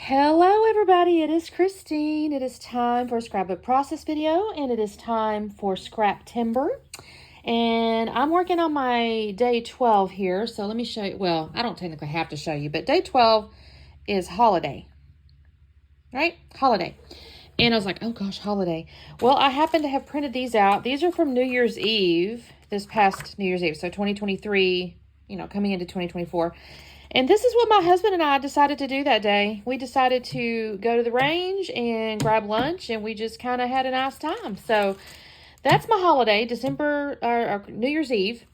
Hello everybody, it is Christine. It is time for a scrapbook process video and it is time for Scraptember. And I'm working on my day 12 here, so let me show you. Well, I don't technically have to show you, but day 12 is holiday, right? Holiday. And I was like, oh gosh, holiday. Well, I happen to have printed these out. These are from New Year's Eve, this past New Year's Eve, so 2023, coming into 2024. And this is what my husband and I decided to do that day. We decided to go to the range and grab lunch, and we just kind of had a nice time. So that's my holiday, December or New Year's Eve.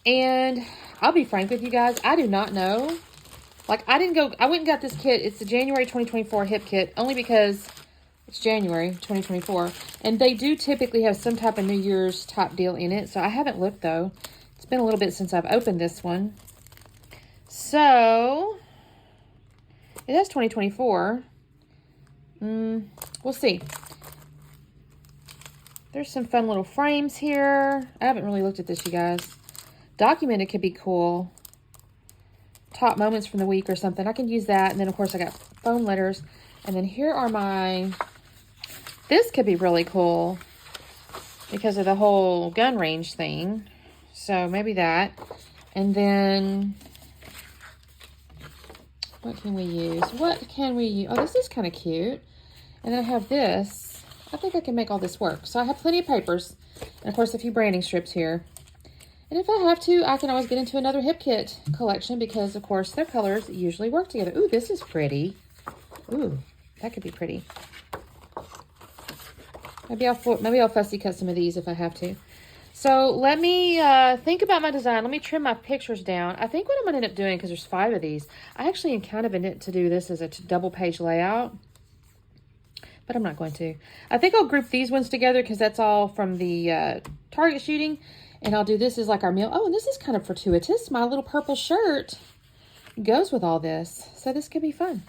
And I'll be frank with you guys, I do not know. Like, I went and got this kit. It's the January 2024 hip kit, only because it's January 2024. And they do typically have some type of New Year's type deal in it. So I haven't looked, though. It's been a little bit since I've opened this one. So, it is 2024. We'll see. There's some fun little frames here. I haven't really looked at this, you guys. Documented could be cool. Top moments from the week or something. I can use that. And then, of course, I got phone letters. And then here are my... This could be really cool because of the whole gun range thing. So, maybe that. And then... What can we use? Oh, this is kind of cute. And then I have this. I think I can make all this work. So I have plenty of papers. And of course, a few branding strips here. And if I have to, I can always get into another hip kit collection because, of course, their colors usually work together. Ooh, this is pretty. Ooh, that could be pretty. Maybe I'll fussy cut some of these if I have to. So let me think about my design. Let me trim my pictures down. I think what I'm going to end up doing, because there's 5 of these, I actually am kind of intent to do this as a double page layout, but I'm not going to. I think I'll group these ones together because that's all from the target shooting, and I'll do this as like our meal. Oh, and this is kind of fortuitous. My little purple shirt goes with all this, so this could be fun.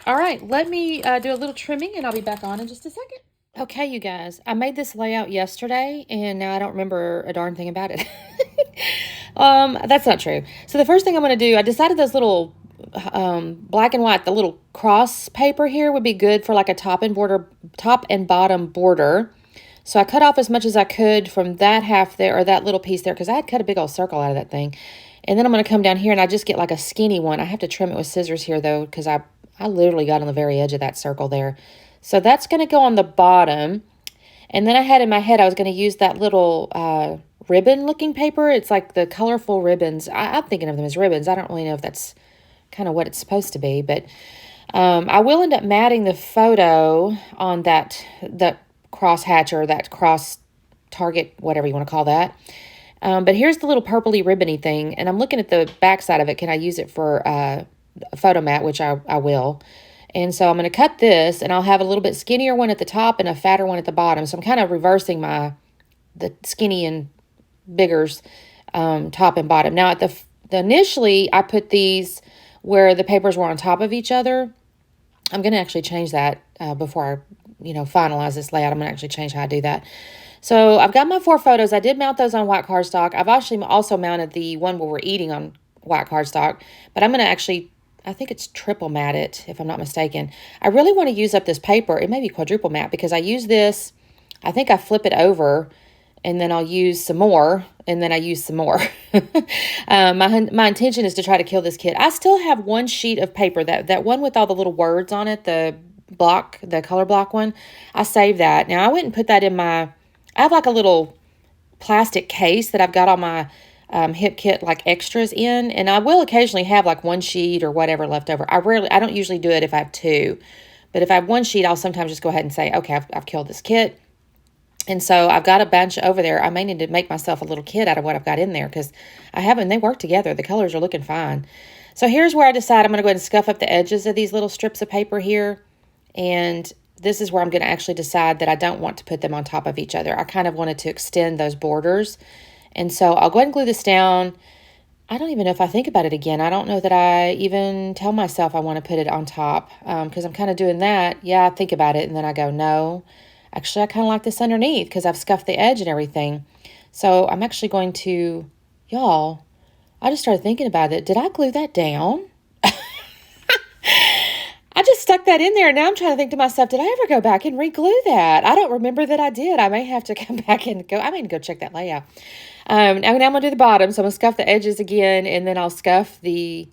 All right, let me do a little trimming, and I'll be back on in just a second. Okay, you guys, I made this layout yesterday, and now I don't remember a darn thing about it. That's not true. So the first thing I'm going to do, I decided those little black and white, the little cross paper here would be good for like a top and bottom border. So I cut off as much as I could from that half there, or that little piece there, because I had cut a big old circle out of that thing. And then I'm going to come down here, and I just get like a skinny one. I have to trim it with scissors here, though, because I literally got on the very edge of that circle there. So that's going to go on the bottom. And then I had in my head I was going to use that little ribbon-looking paper. It's like the colorful ribbons. I'm thinking of them as ribbons. I don't really know if that's kind of what it's supposed to be. But I will end up matting the photo on that crosshatch or that cross target, whatever you want to call that. But here's the little purpley ribbony thing. And I'm looking at the back side of it. Can I use it for a photo mat, which I will. And so I'm going to cut this, and I'll have a little bit skinnier one at the top and a fatter one at the bottom. So I'm kind of reversing the skinny and biggers top and bottom. Now, at the initially, I put these where the papers were on top of each other. I'm going to actually change that before I, finalize this layout. I'm going to actually change how I do that. So I've got my 4 photos. I did mount those on white cardstock. I've actually also mounted the one where we're eating on white cardstock, but I'm going to actually... I think it's triple mat it, if I'm not mistaken. I really want to use up this paper. It may be quadruple mat because I use this. I think I flip it over, and then I'll use some more, and then I use some more. My intention is to try to kill this kit. I still have one sheet of paper, that one with all the little words on it, the color block one. I saved that. Now, I went and put that in I have like a little plastic case that I've got all my hip kit like extras in, and I will occasionally have like one sheet or whatever left over. I don't usually do it if I have 2, but if I have one sheet, I'll sometimes just go ahead and say, okay, I've killed this kit. And so I've got a bunch over there. I may need to make myself a little kit out of what I've got in there because I haven't. They work together. The colors are looking fine. So here's where I decide I'm going to go ahead and scuff up the edges of these little strips of paper here, and this is where I'm going to actually decide that I don't want to put them on top of each other. I kind of wanted to extend those borders. And so I'll go ahead and glue this down. I don't even know if I think about it again. I don't know that I even tell myself I want to put it on top because I'm kind of doing that. Yeah, I think about it, and then I go, no. Actually, I kind of like this underneath because I've scuffed the edge and everything. So I'm actually going to, y'all, I just started thinking about it. Did I glue that down? I just stuck that in there. Now I'm trying to think to myself, did I ever go back and re-glue that? I don't remember that I did. I may have to come back and go. I mean, go check that layout. Now I'm going to do the bottom. So I'm going to scuff the edges again, and then I'll scuff the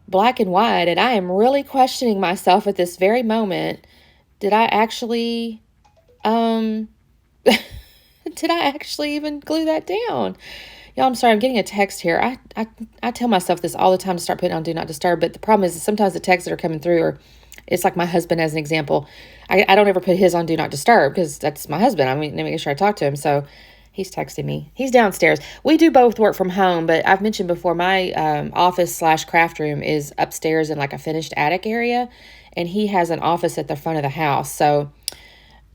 black and white. And I am really questioning myself at this very moment. Did I actually, did I actually even glue that down? Y'all, I'm sorry, I'm getting a text here. I tell myself this all the time to start putting on Do Not Disturb, but the problem is sometimes the texts that are coming through are, it's like my husband as an example. I don't ever put his on Do Not Disturb because that's my husband. I mean, making sure I talk to him. So he's texting me. He's downstairs. We do both work from home, but I've mentioned before my office/craft room is upstairs in like a finished attic area, and he has an office at the front of the house. So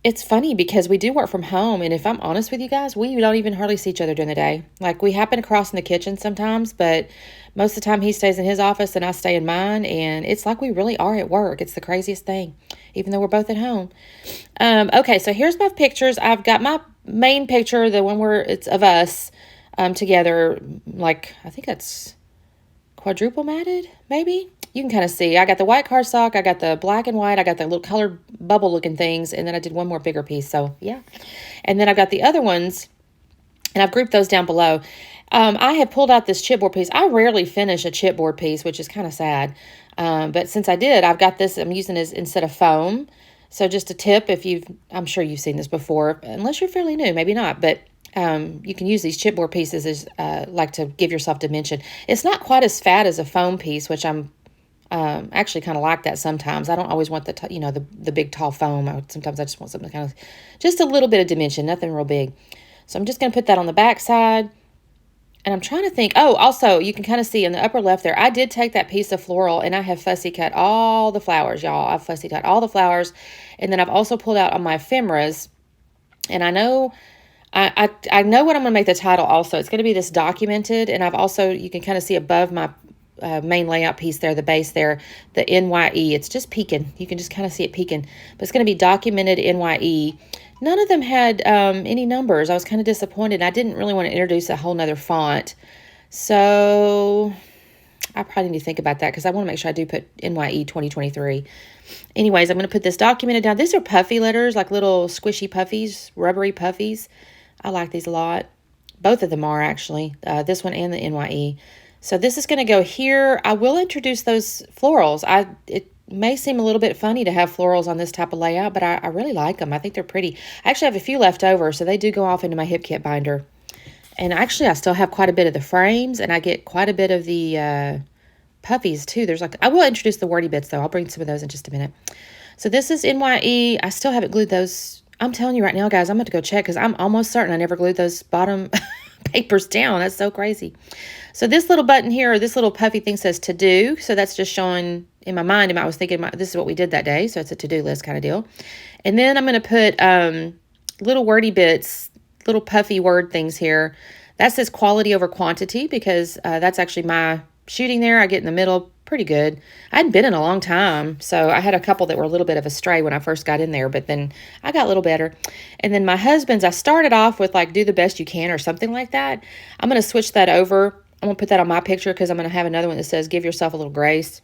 it's funny because we do work from home, and if I'm honest with you guys, we don't even hardly see each other during the day. Like, we happen to cross in the kitchen sometimes, but most of the time he stays in his office and I stay in mine, and it's like we really are at work. It's the craziest thing, even though we're both at home. Okay, so here's my pictures. I've got my main picture, the one where it's of us together, like, I think that's quadruple matted, maybe? You can kind of see. I got the white cardstock, I got the black and white, I got the little colored bubble looking things, and then I did one more bigger piece, so yeah. And then I've got the other ones, and I've grouped those down below. I have pulled out this chipboard piece. I rarely finish a chipboard piece, which is kind of sad, but since I did, I've got this, I'm using this instead of foam. So just a tip, I'm sure you've seen this before, unless you're fairly new, maybe not, but you can use these chipboard pieces as like to give yourself dimension. It's not quite as fat as a foam piece, which I'm actually kind of like that sometimes. I don't always want the big tall foam. Sometimes I just want something kind of, just a little bit of dimension, nothing real big. So I'm just going to put that on the back side. And I'm trying to think, oh, also you can kind of see in the upper left there, I did take that piece of floral and I have fussy cut all the flowers, y'all. I've fussy cut all the flowers. And then I've also pulled out on my ephemeras, and I know I know what I'm going to make the title also. It's going to be this documented, and I've also, you can kind of see above my main layout piece there, the base there, the NYE. It's just peeking. You can just kind of see it peeking. But it's going to be documented NYE. None of them had any numbers. I was kind of disappointed. I didn't really want to introduce a whole nother font. So I probably need to think about that because I want to make sure I do put NYE 2023. Anyways, I'm going to put this documented down. These are puffy letters, like little squishy puffies, rubbery puffies. I like these a lot. Both of them are actually, this one and the NYE. So this is going to go here. I will introduce those florals. It may seem a little bit funny to have florals on this type of layout, but I really like them. I think they're pretty. I actually have a few left over, so they do go off into my hip kit binder. And actually, I still have quite a bit of the frames, and I get quite a bit of the puffies too. I will introduce the wordy bits though. I'll bring some of those in just a minute. So this is NYE. I still haven't glued those. I'm telling you right now, guys, I'm going to go check because I'm almost certain I never glued those bottom papers down. That's so crazy. So this little button here, or this little puffy thing says to do. So that's just showing in my mind, I was thinking this is what we did that day. So it's a to-do list kind of deal. And then I'm going to put little wordy bits, little puffy word things here. That says quality over quantity because that's actually my shooting there. I get in the middle pretty good. I hadn't been in a long time, so I had a couple that were a little bit of a stray when I first got in there, but then I got a little better. And then my husband's, I started off with like do the best you can or something like that. I'm going to switch that over. I'm going to put that on my picture because I'm going to have another one that says give yourself a little grace.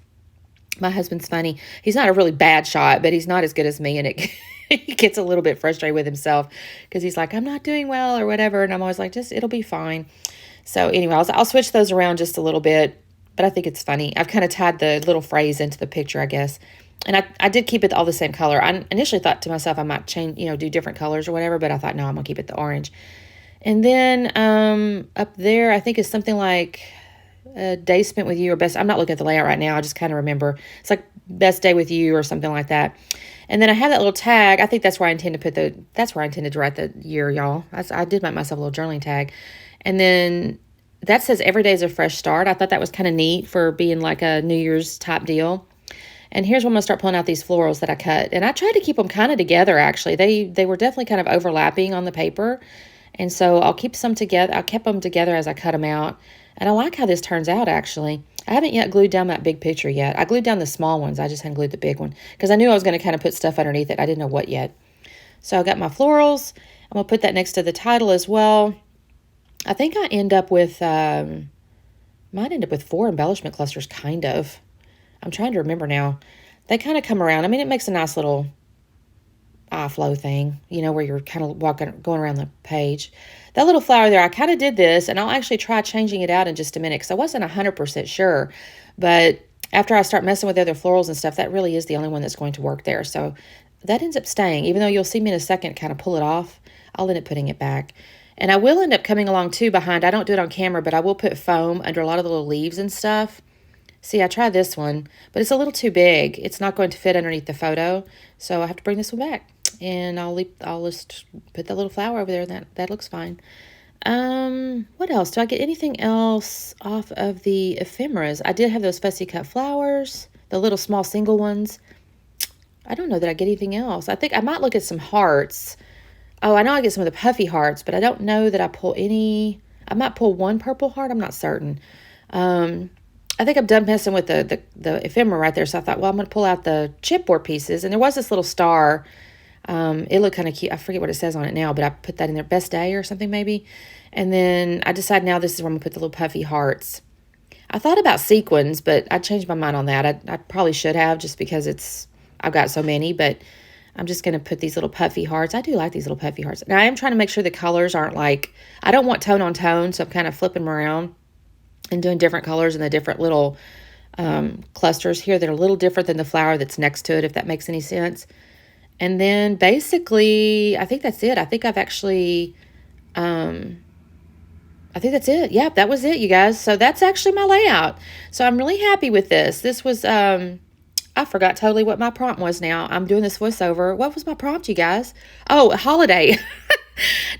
My husband's funny. He's not a really bad shot, but he's not as good as me, and he gets a little bit frustrated with himself because he's like, I'm not doing well or whatever, and I'm always like, it'll be fine. So anyway, I'll switch those around just a little bit, but I think it's funny. I've kind of tied the little phrase into the picture, I guess. And I did keep it all the same color. I initially thought to myself I might change, do different colors or whatever, but I thought, no, I'm going to keep it the orange. And then up there, I think it's something like a day spent with you or best. I'm not looking at the layout right now. I just kind of remember. It's like best day with you or something like that. And then I have that little tag. I think that's where I intend to write the year, y'all. I did make myself a little journaling tag. And then that says every day is a fresh start. I thought that was kind of neat for being like a New Year's type deal. And here's when I'm going to start pulling out these florals that I cut. And I tried to keep them kind of together, actually. They were definitely kind of overlapping on the paper. And so I'll keep some together. I kept them together as I cut them out. And I like how this turns out, actually. I haven't yet glued down that big picture yet. I glued down the small ones. I just hadn't glued the big one because I knew I was going to kind of put stuff underneath it. I didn't know what yet. So I got my florals. I'm going to put that next to the title as well. I think I end up with, might end up with 4 embellishment clusters, kind of. I'm trying to remember now. they kind of come around. I mean, it makes a nice little eye flow thing, you know, where you're kind of going around the page. That little flower there, I kind of did this, and I'll actually try changing it out in just a minute because I wasn't 100% sure. But after I start messing with the other florals and stuff, that really is the only one that's going to work there. So that ends up staying, even though you'll see me in a second kind of pull it off. I'll end up putting it back. And I will end up coming along too behind. I don't do it on camera, but I will put foam under a lot of the little leaves and stuff. See, I tried this one, but it's a little too big. It's not going to fit underneath the photo, so I have to bring this one back. And I'll just put that little flower over there. That looks fine. What else? Do I get anything else off of the ephemeras? I did have those fussy cut flowers, the little small single ones. I don't know that I get anything else. I think I might look at some hearts. Oh, I know I get some of the puffy hearts, but I don't know that I pull any. I might pull one purple heart. I'm not certain. I think I'm done messing with the ephemera right there. So I thought, well, I'm going to pull out the chipboard pieces. And there was this little star. It looked kind of cute. I forget what it says on it now, but I put that in there. Best day or something maybe. And then I decided now this is where I'm going to put the little puffy hearts. I thought about sequins, but I changed my mind on that. I probably should have just because I've got so many, but I'm just going to put these little puffy hearts. I do like these little puffy hearts. Now I am trying to make sure the colors aren't like, I don't want tone on tone, so I'm kind of flipping them around and doing different colors in the different little clusters here that are a little different than the flower that's next to it, if that makes any sense. And then basically, I think that's it. I think I've actually, I think that's it. Yeah, that was it, you guys. So that's actually my layout. So I'm really happy with this. This was, I forgot totally what my prompt was now. I'm doing this voiceover. What was my prompt, you guys? Oh, a holiday.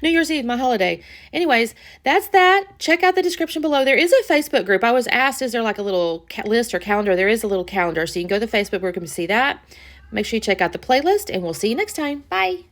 New Year's Eve, my holiday. Anyways, that's that. Check out the description below. There is a Facebook group. I was asked, is there like a little list or calendar? There is a little calendar, so you can go to the Facebook group and see that. Make sure you check out the playlist, and we'll see you next time. Bye.